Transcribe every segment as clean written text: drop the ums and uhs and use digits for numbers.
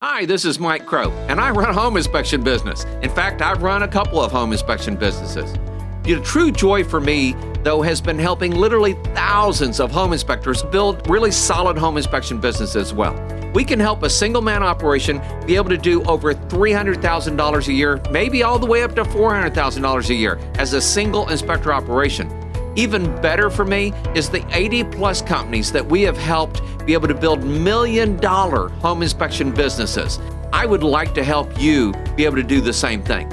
Hi, this is Mike Crow, and I run a home inspection business. In fact, I've run a couple of home inspection businesses. The true joy for me, though, has been helping literally thousands of home inspectors build really solid home inspection businesses as well. We can help a single-man operation be able to do over $300,000 a year, maybe all the way up to $400,000 a year as a single inspector operation. Even better for me is the 80-plus companies that we have helped be able to build million-dollar home inspection businesses. I would like to help you be able to do the same thing.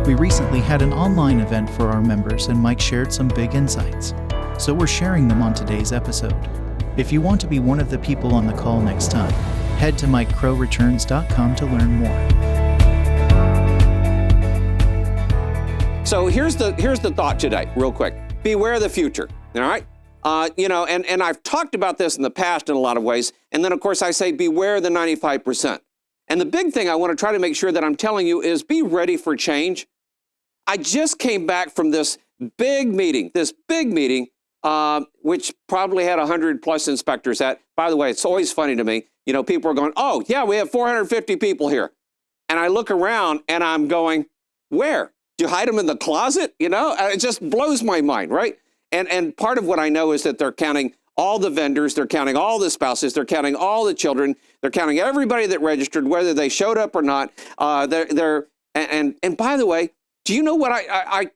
We recently had an online event for our members, and Mike shared some big insights. So we're sharing them on today's episode. If you want to be one of the people on the call next time, head to MikeCrowReturns.com to learn more. So here's the thought today, real quick. Beware the future, all right? And I've talked about this in the past in a lot of ways. And then, of course, I say beware the 95%. And the big thing I want to try to make sure that I'm telling you is be ready for change. I just came back from this big meeting, which probably had 100-plus inspectors at. By the way, it's always funny to me. You know, people are going, oh, yeah, we have 450 people here. And I look around and I'm going, where? Do you hide them in the closet? You know, it just blows my mind, right? And part of what I know is that they're counting all the vendors, they're counting all the spouses, they're counting all the children, they're counting everybody that registered, whether they showed up or not. And by the way, do you know what I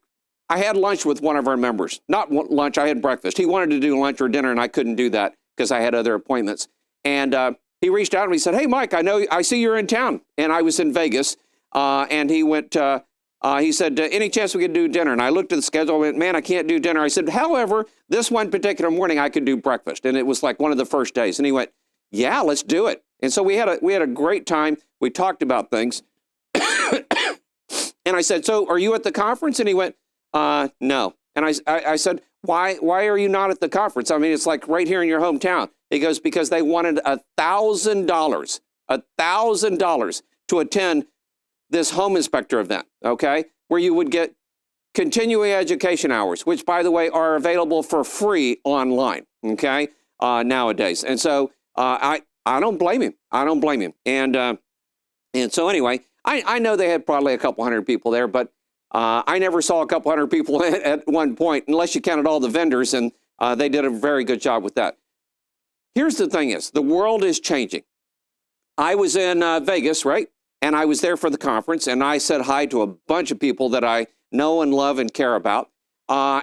had lunch with one of our members? Not lunch, I had breakfast. He wanted to do lunch or dinner, and I couldn't do that because I had other appointments. And he reached out and he said, hey, Mike, I see you're in town. And I was in Vegas, and he went. He said, any chance we could do dinner? And I looked at the schedule and went, man, I can't do dinner. I said, however, this one particular morning I could do breakfast. And it was like one of the first days. And he went, yeah, let's do it. And so we had a great time. We talked about things. And I said, so are you at the conference? And he went, no. And I said, why are you not at the conference? I mean, it's like right here in your hometown. He goes, because they wanted $1,000 to attend this home inspector event, okay, where you would get continuing education hours, which, by the way, are available for free online, okay, nowadays. And so I don't blame him. I don't blame him. And so anyway, I know they had probably a couple hundred people there, but I never saw a couple hundred people at one point, unless you counted all the vendors, and they did a very good job with that. Here's the thing is, the world is changing. I was in Vegas, right? And I was there for the conference, and I said hi to a bunch of people that I know and love and care about. I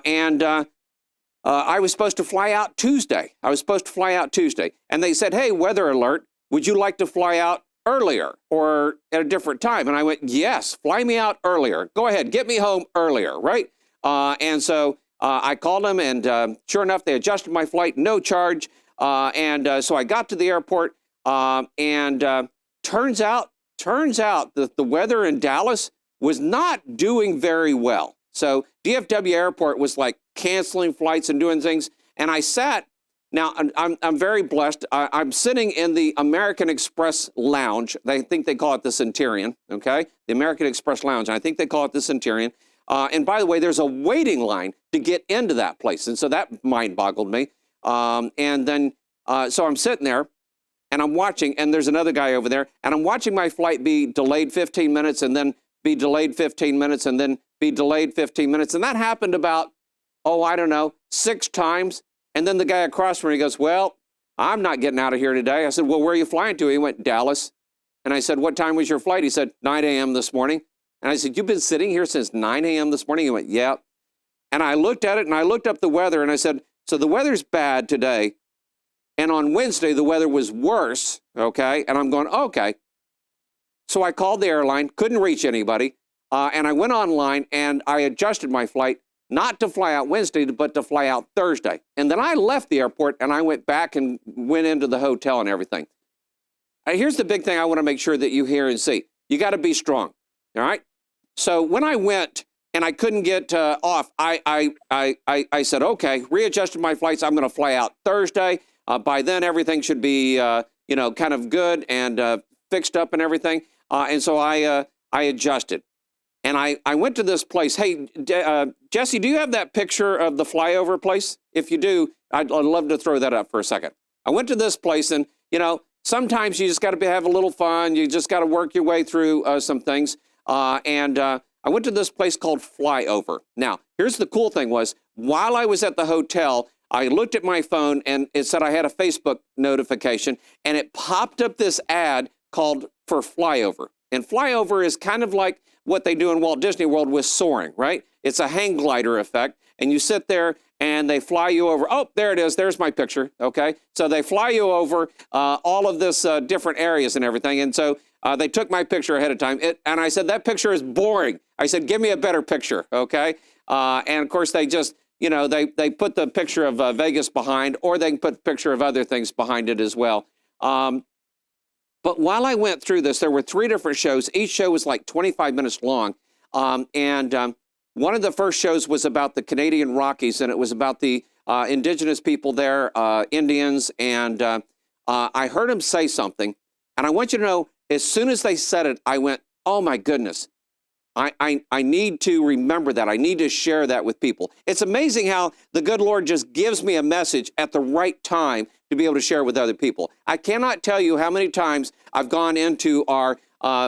was supposed to fly out Tuesday. And they said, hey, weather alert, would you like to fly out earlier or at a different time? And I went, yes, fly me out earlier. Go ahead, get me home earlier, right? So I called them, and sure enough, they adjusted my flight, no charge. So I got to the airport, turns out that the weather in Dallas was not doing very well. So DFW Airport was like canceling flights and doing things. And I sat, now I'm very blessed. I'm sitting in the American Express Lounge. I think they call it the Centurion, okay? The American Express Lounge. I think they call it the Centurion. And by the way, there's a waiting line to get into that place. And so that mind boggled me. So I'm sitting there, and I'm watching, and there's another guy over there, and I'm watching my flight be delayed 15 minutes, and then be delayed 15 minutes, and then be delayed 15 minutes. And that happened about, 6 times. And then the guy across from me goes, well, I'm not getting out of here today. I said, well, where are you flying to? He went, Dallas. And I said, what time was your flight? He said, 9 a.m. this morning. And I said, you've been sitting here since 9 a.m. this morning? He went, yeah. And I looked at it, and I looked up the weather, and I said, so the weather's bad today. And on Wednesday, the weather was worse, okay? And I'm going, okay. So I called the airline, couldn't reach anybody, and I went online, and I adjusted my flight, not to fly out Wednesday, but to fly out Thursday. And then I left the airport, and I went back and went into the hotel and everything. Here's the big thing I want to make sure that you hear and see. You got to be strong, all right? So when I went and I couldn't get off, I said, okay, readjusted my flights. I'm going to fly out Thursday. By then, everything should be, kind of good and fixed up and everything. And so I adjusted. And I went to this place. Hey, Jesse, do you have that picture of the flyover place? If you do, I'd love to throw that up for a second. I went to this place, and sometimes you just got to have a little fun. You just got to work your way through some things. And I went to this place called Flyover. Now, here's the cool thing was, while I was at the hotel, I looked at my phone and it said I had a Facebook notification, and it popped up this ad called for Flyover. And Flyover is kind of like what they do in Walt Disney World with soaring, right? It's a hang glider effect, and you sit there and they fly you over. Oh, there it is. There's my picture, okay? So they fly you over all of this different areas and everything, and so they took my picture ahead of time, and I said, that picture is boring. I said, give me a better picture, okay? And of course, they just, they put the picture of Vegas behind, or they can put the picture of other things behind it as well. But while I went through this, there were 3 different shows. Each show was like 25 minutes long. And one of the first shows was about the Canadian Rockies, and it was about the indigenous people there, Indians. And I heard him say something, and I want you to know, as soon as they said it, I went, oh my goodness. I need to remember that. I need to share that with people. It's amazing how the good Lord just gives me a message at the right time to be able to share with other people. I cannot tell you how many times I've gone into our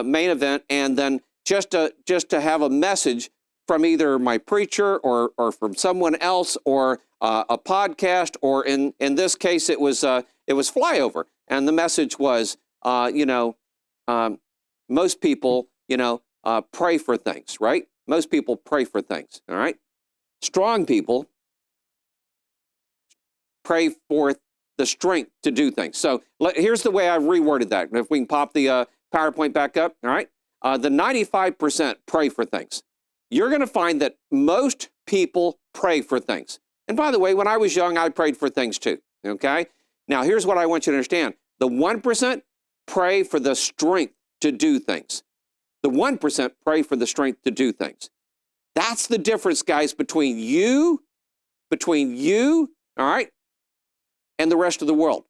main event and then just to have a message from either my preacher or from someone else or a podcast, or in this case it was Flyover, and the message was most people pray for things, right? Most people pray for things, all right? Strong people pray for the strength to do things. So here's the way I've reworded that. If we can pop the PowerPoint back up, all right? The 95% pray for things. You're going to find that most people pray for things. And by the way, when I was young, I prayed for things too, okay? Now, here's what I want you to understand. The 1% pray for the strength to do things. The 1% pray for the strength to do things. That's the difference, guys, between you, all right, and the rest of the world.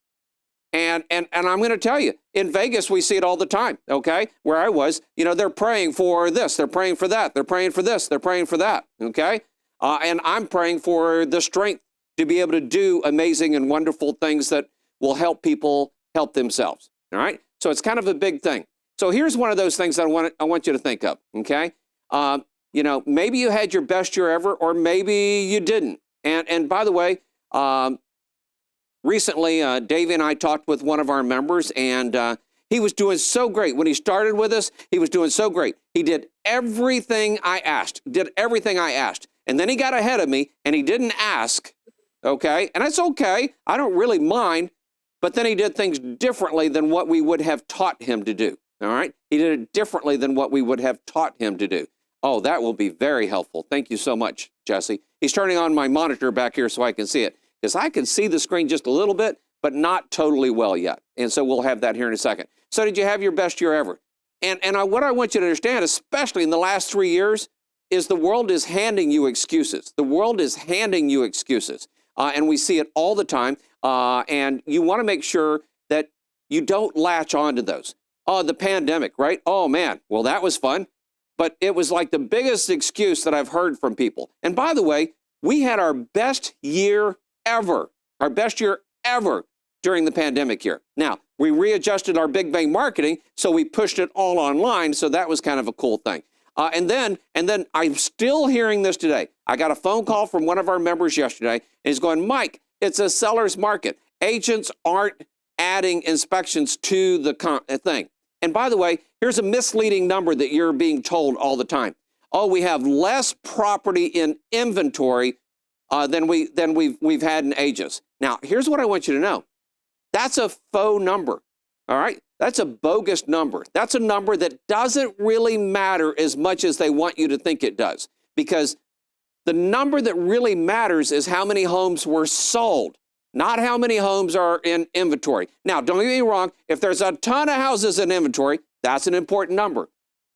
And I'm going to tell you, in Vegas, we see it all the time, okay? Where I was, they're praying for this, they're praying for that, they're praying for this, they're praying for that, okay? And I'm praying for the strength to be able to do amazing and wonderful things that will help people help themselves, all right? So it's kind of a big thing. So here's one of those things that I want you to think of, okay? Maybe you had your best year ever, or maybe you didn't. And by the way, recently, Davey and I talked with one of our members, and he was doing so great. When he started with us, he was doing so great. He did everything I asked, And then he got ahead of me, and he didn't ask, okay? And that's okay. I don't really mind. But then he did things differently than what we would have taught him to do. All right? He did it differently than what we would have taught him to do. Oh, that will be very helpful. Thank you so much, Jesse. He's turning on my monitor back here so I can see it, because I can see the screen just a little bit, but not totally well yet. And so we'll have that here in a second. So did you have your best year ever? And what I want you to understand, especially in the last 3 years, is the world is handing you excuses. The world is handing you excuses. And we see it all the time. And you want to make sure that you don't latch onto those. Oh, the pandemic, right? Oh, man. Well, that was fun. But it was like the biggest excuse that I've heard from people. And by the way, we had our best year ever during the pandemic year. Now, we readjusted our Big Bang marketing, so we pushed it all online. So that was kind of a cool thing. And then I'm still hearing this today. I got a phone call from one of our members yesterday, and he's going, Mike, it's a seller's market. Agents aren't adding inspections to the thing. And by the way, here's a misleading number that you're being told all the time. Oh, we have less property in inventory than we've had in ages. Now, here's what I want you to know. That's a faux number, all right? That's a bogus number. That's a number that doesn't really matter as much as they want you to think it does, because the number that really matters is how many homes were sold, not how many homes are in inventory. Now, don't get me wrong. If there's a ton of houses in inventory, that's an important number.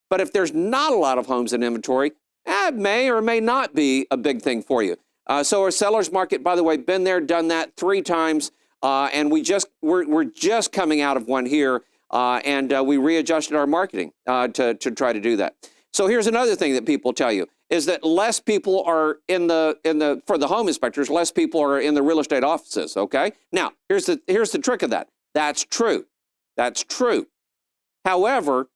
But if there's not a lot of homes in inventory, it may or may not be a big thing for you. So our seller's market, by the way, been there, done that 3 times. And we're just coming out of one here. And we readjusted our marketing to try to do that. So here's another thing that people tell you is that less people are for the home inspectors, less people are in the real estate offices, okay? Now, here's the trick of that. That's true. That's true. However,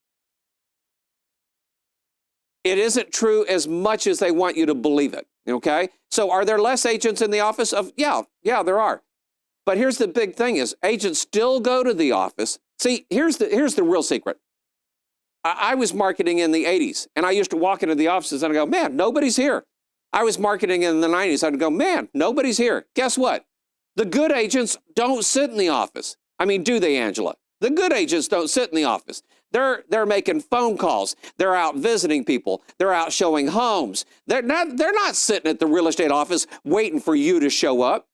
it isn't true as much as they want you to believe it, okay? So are there less agents in the office? Yeah, there are. But here's the big thing is agents still go to the office. See, here's the real secret. I was marketing in the 80s, and I used to walk into the offices and I go, man, nobody's here. I was marketing in the 90s. I'd go, man, nobody's here. Guess what? The good agents don't sit in the office. I mean, do they, Angela? The good agents don't sit in the office. They're making phone calls. They're out visiting people. They're out showing homes. They're not sitting at the real estate office waiting for you to show up.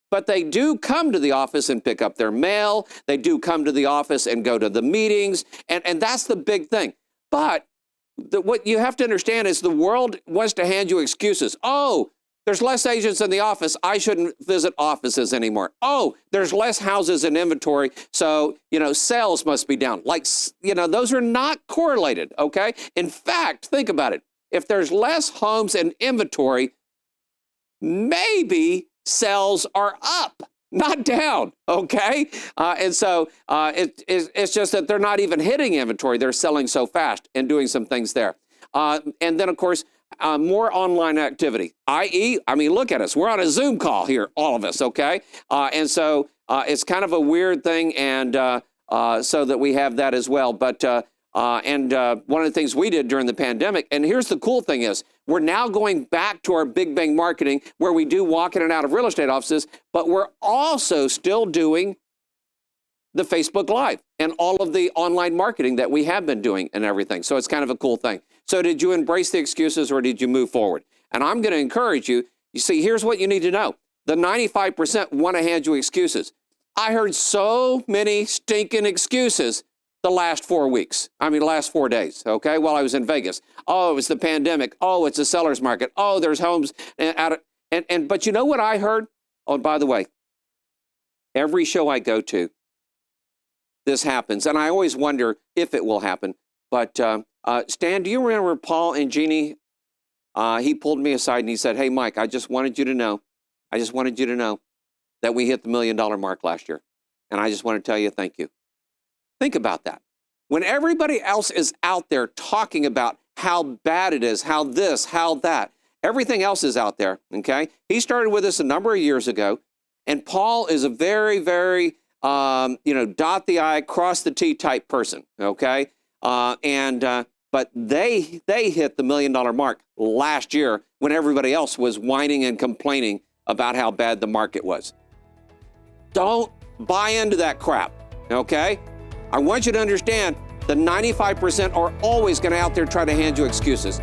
But they do come to the office and pick up their mail. They do come to the office and go to the meetings. And that's the big thing. But what you have to understand is the world wants to hand you excuses. Oh, there's less agents in the office. I shouldn't visit offices anymore. Oh, there's less houses in inventory. So, sales must be down. Those are not correlated, okay? In fact, think about it. If there's less homes in inventory, maybe sales are up, not down, okay? It's just that they're not even hitting inventory. They're selling so fast and doing some things there. And then, of course, more online activity, i.e., look at us. We're on a Zoom call here, all of us, okay? And so it's kind of a weird thing, and so that we have that as well. But one of the things we did during the pandemic, and here's the cool thing is, we're now going back to our big bang marketing where we do walk in and out of real estate offices, but we're also still doing the Facebook Live and all of the online marketing that we have been doing and everything. So it's kind of a cool thing. So did you embrace the excuses or did you move forward? And I'm going to encourage you. You see, here's what you need to know. The 95% want to hand you excuses. I heard so many stinking excuses the last 4 weeks. Last 4 days, okay, while I was in Vegas. Oh, it was the pandemic. Oh, it's a seller's market. Oh, there's homes but you know what I heard? Oh, by the way, every show I go to, this happens. And I always wonder if it will happen. But Stan, do you remember Paul and Jeannie? He pulled me aside and he said, hey, Mike, I just wanted you to know that we hit the $1 million mark last year. And I just want to tell you thank you. Think about that. When everybody else is out there talking about how bad it is, how this, how that, everything else is out there, okay? He started with us a number of years ago, and Paul is a very, very, dot the I, cross the T type person, okay? But they hit the $1 million mark last year when everybody else was whining and complaining about how bad the market was. Don't buy into that crap, okay? I want you to understand the 95% are always going to out there try to hand you excuses.